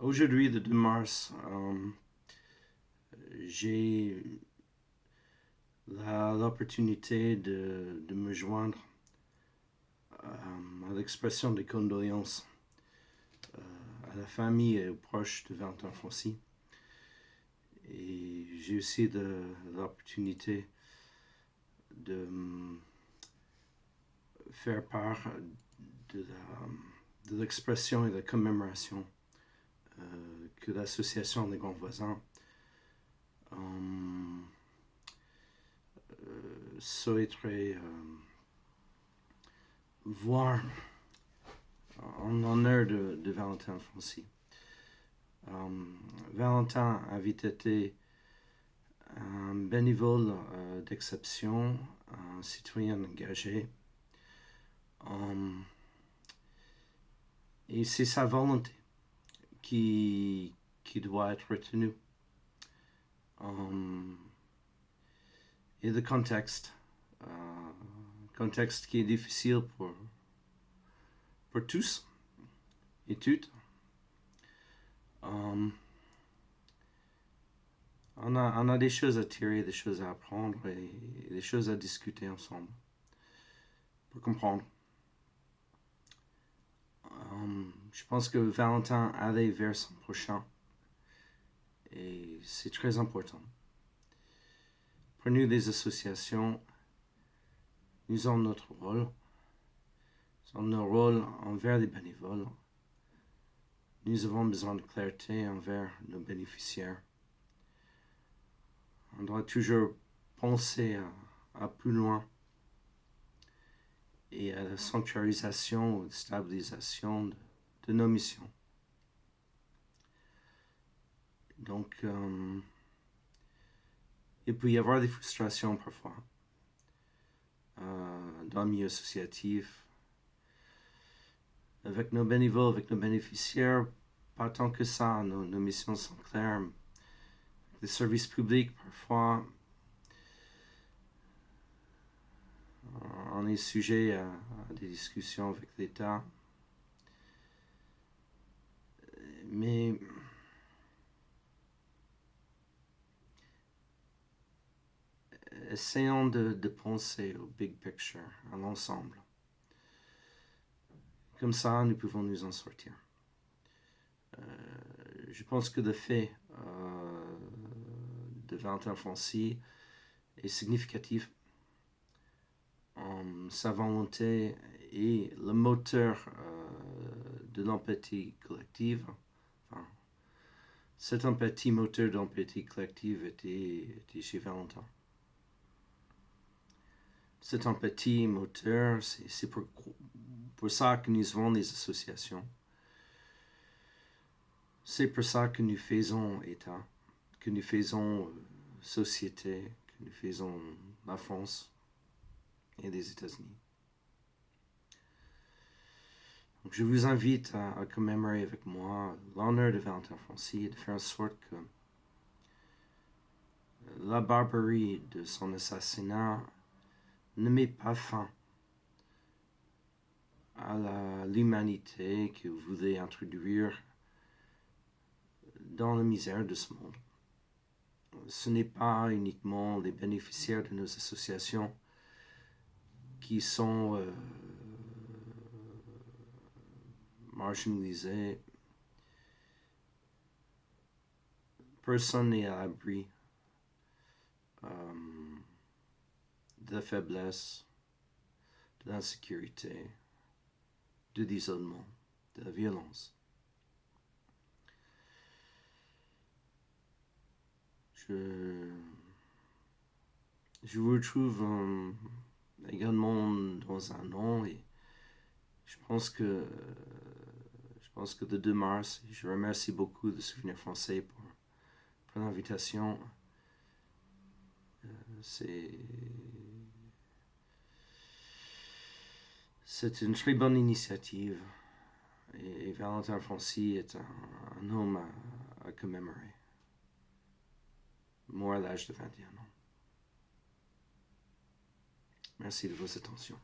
Aujourd'hui, le 2 mars, j'ai l'opportunité de me joindre à l'expression des condoléances à la famille et aux proches de Valentin Fonsi. Et j'ai aussi l'opportunité de faire part de l'expression et de la commémoration que l'association des grands voisins souhaiterait voir en l'honneur de Valentin Fonsi. Valentin avait été un bénévole d'exception, un citoyen engagé. Et c'est sa volonté qui doit être retenue. Et le contexte qui est difficile pour tous et toutes. On a des choses à tirer, des choses à apprendre et des choses à discuter ensemble pour comprendre. Je pense que Valentin allait vers son prochain et c'est très important. Pour nous, les associations, nous avons notre rôle. Nous avons notre rôle envers les bénévoles. Nous avons besoin de clarté envers nos bénéficiaires. On doit toujours penser à plus loin et à la sanctuarisation ou la stabilisation de nos missions. Donc, il peut y avoir des frustrations parfois dans le milieu associatif, avec nos bénévoles, avec nos bénéficiaires. Pas tant que ça, nos missions sont claires. Les services publics, parfois, on est sujet à des discussions avec l'État. Mais essayons de penser au big picture, à l'ensemble. Comme ça, nous pouvons nous en sortir. Je pense que le fait de Valentin Fonsi est significatif. Sa volonté est le moteur de l'empathie collective. Enfin, cette empathie, moteur d'empathie collective était chez Valentin. Cette empathie moteur, c'est pour ça que nous avons des associations. C'est pour ça que nous faisons État, que nous faisons société, que nous faisons la France et les États-Unis. Donc je vous invite à commémorer avec moi l'honneur de Valentin Fonsi et de faire en sorte que la barbarie de son assassinat ne met pas fin à l'humanité que vous voulez introduire dans la misère de ce monde. Ce n'est pas uniquement les bénéficiaires de nos associations qui sont marginalisés. Personne n'est à l'abri de la faiblesse, de l'insécurité, de l'isolement, de la violence. Je vous retrouve également dans un an et je pense que le 2 mars, je remercie beaucoup le Souvenir Français pour l'invitation. C'est une très bonne initiative et Valentin Fonsi est un homme à commémorer. Mort à l'âge de 21 ans. Merci de votre attention.